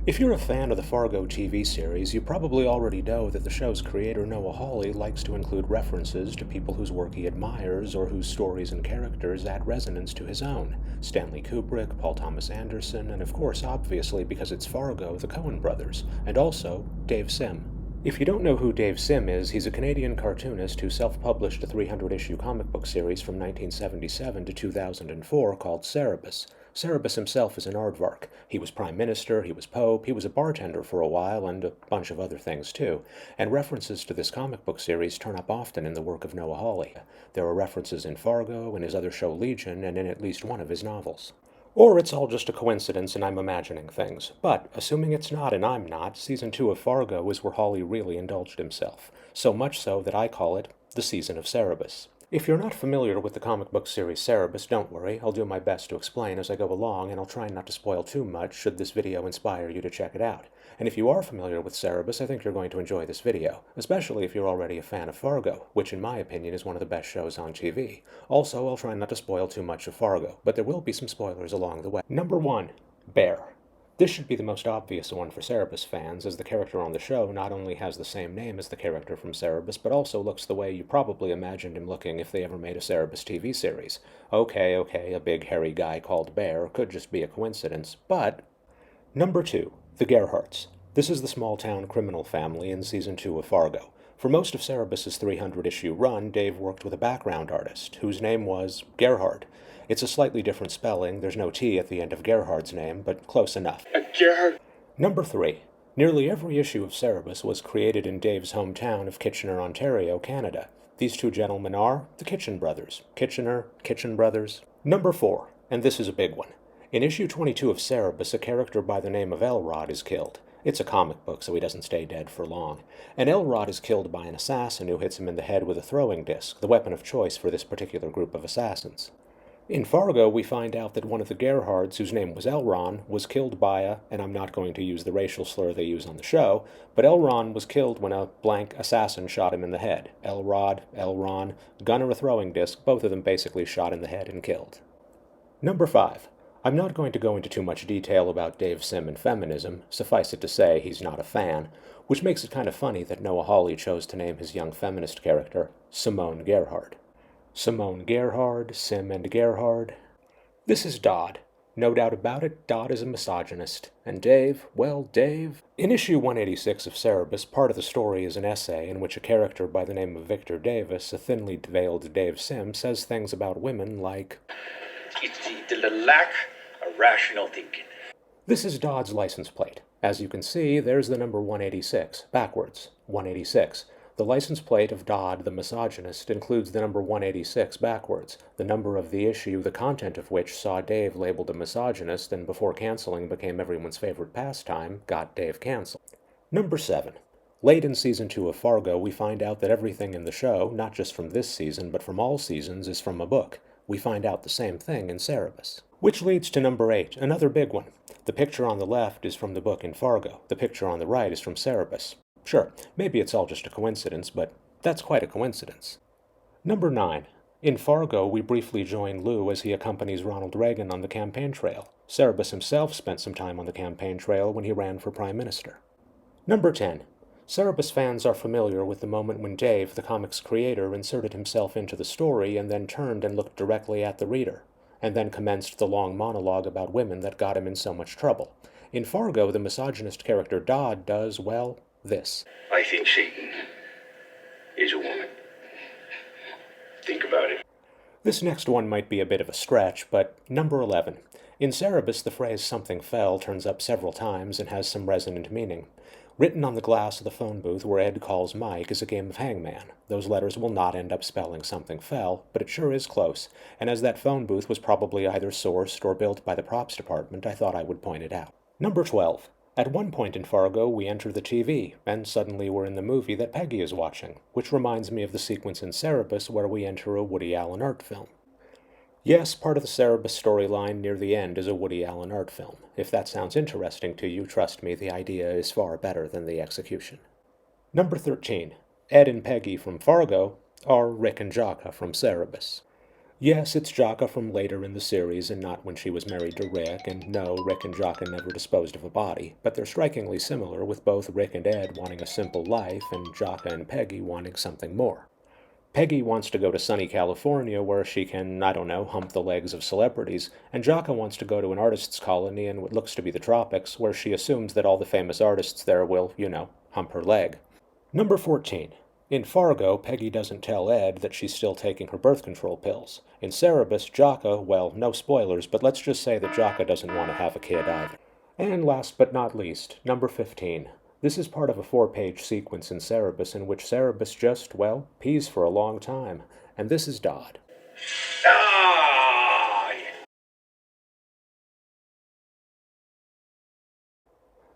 If you're a fan of the Fargo TV series, you probably already know that the show's creator Noah Hawley likes to include references to people whose work he admires or whose stories and characters add resonance to his own. Stanley Kubrick, Paul Thomas Anderson, and of course, obviously, because it's Fargo, the Coen brothers, and also Dave Sim. If you don't know who Dave Sim is, he's a Canadian cartoonist who self-published a 300-issue comic book series from 1977 to 2004 called Cerebus. Cerebus himself is an aardvark. He was prime minister, he was pope, he was a bartender for a while, and a bunch of other things too. And references to this comic book series turn up often in the work of Noah Hawley. There are references in Fargo, in his other show Legion, and in at least one of his novels. Or it's all just a coincidence and I'm imagining things. But, assuming it's not and I'm not, Season 2 of Fargo is where Hawley really indulged himself. So much so that I call it the Season of Cerebus. If you're not familiar with the comic book series Cerebus, don't worry, I'll do my best to explain as I go along, and I'll try not to spoil too much should this video inspire you to check it out. And if you are familiar with Cerebus, I think you're going to enjoy this video, especially if you're already a fan of Fargo, which in my opinion is one of the best shows on TV. Also, I'll try not to spoil too much of Fargo, but there will be some spoilers along the way. Number 1. Bear. This should be the most obvious one for Cerebus fans, as the character on the show not only has the same name as the character from Cerebus, but also looks the way you probably imagined him looking if they ever made a Cerebus TV series. Okay, a big hairy guy called Bear could just be a coincidence, but... Number 2. The Gerhardts. This is the small-town criminal family in Season 2 of Fargo. For most of Cerebus's 300-issue run, Dave worked with a background artist, whose name was Gerhard. It's a slightly different spelling, there's no T at the end of Gerhard's name, but close enough. Gerhard. Number 3. Nearly every issue of Cerebus was created in Dave's hometown of Kitchener, Ontario, Canada. These two gentlemen are the Kitchen Brothers. Kitchen Brothers. Number 4, and this is a big one. In issue 22 of Cerebus, a character by the name of Elrod is killed. It's a comic book, so he doesn't stay dead for long. And Elrod is killed by an assassin who hits him in the head with a throwing disc, the weapon of choice for this particular group of assassins. In Fargo, we find out that one of the Gerhards, whose name was Elron, was killed by and I'm not going to use the racial slur they use on the show, but Elron was killed when a blank assassin shot him in the head. Elron, gun or a throwing disc, both of them basically shot in the head and killed. Number 5. I'm not going to go into too much detail about Dave Sim and feminism, suffice it to say he's not a fan, which makes it kind of funny that Noah Hawley chose to name his young feminist character Simone Gerhard. Simone Gerhard, Sim and Gerhard. This is Dodd. No doubt about it, Dodd is a misogynist. And Dave, well, Dave... In issue 186 of Cerebus, part of the story is an essay in which a character by the name of Victor Davis, a thinly veiled Dave Sim, says things about women like... It's the lack of rational thinking. This is Dodd's license plate. As you can see, there's the number 186, backwards, 186. The license plate of Dodd, the misogynist, includes the number 186 backwards, the number of the issue, the content of which saw Dave labeled a misogynist and before canceling became everyone's favorite pastime, got Dave canceled. Number 7. Late in Season 2 of Fargo, we find out that everything in the show, not just from this season, but from all seasons, is from a book. We find out the same thing in Cerebus. Which leads to number 8, another big one. The picture on the left is from the book in Fargo. The picture on the right is from Cerebus. Sure, maybe it's all just a coincidence, but that's quite a coincidence. Number 9. In Fargo, we briefly join Lou as he accompanies Ronald Reagan on the campaign trail. Cerebus himself spent some time on the campaign trail when he ran for Prime Minister. Number 10. Cerebus fans are familiar with the moment when Dave, the comic's creator, inserted himself into the story and then turned and looked directly at the reader, and then commenced the long monologue about women that got him in so much trouble. In Fargo, the misogynist character Dodd does, well, this. I think Satan is a woman. Think about it. This next one might be a bit of a stretch, but number 11. In Cerebus, the phrase something fell turns up several times and has some resonant meaning. Written on the glass of the phone booth where Ed calls Mike is a game of hangman. Those letters will not end up spelling something fell, but it sure is close, and as that phone booth was probably either sourced or built by the props department, I thought I would point it out. Number 12. At one point in Fargo, we enter the TV, and suddenly we're in the movie that Peggy is watching, which reminds me of the sequence in Cerebus where we enter a Woody Allen art film. Yes, part of the Cerebus storyline near the end is a Woody Allen art film. If that sounds interesting to you, trust me, the idea is far better than the execution. Number 13. Ed and Peggy from Fargo are Rick and Jaka from Cerebus. Yes, it's Jocka from later in the series and not when she was married to Rick, and no, Rick and Jocka never disposed of a body, but they're strikingly similar, with both Rick and Ed wanting a simple life and Jocka and Peggy wanting something more. Peggy wants to go to sunny California where she can, I don't know, hump the legs of celebrities, and Jocka wants to go to an artist's colony in what looks to be the tropics, where she assumes that all the famous artists there will, hump her leg. Number 14. In Fargo, Peggy doesn't tell Ed that she's still taking her birth control pills. In Cerebus, Jocka, well, no spoilers, but let's just say that Jocka doesn't want to have a kid either. And last but not least, number 15. This is part of a 4-page sequence in Cerebus in which Cerebus just, well, pees for a long time. And this is Dodd. Ah!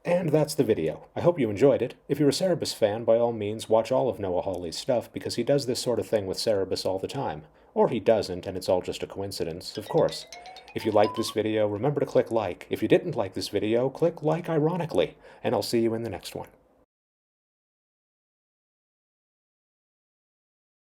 And that's the video. I hope you enjoyed it. If you're a Cerebus fan, by all means, watch all of Noah Hawley's stuff, because he does this sort of thing with Cerebus all the time. Or he doesn't, and it's all just a coincidence, of course. If you liked this video, remember to click like. If you didn't like this video, click like ironically. And I'll see you in the next one.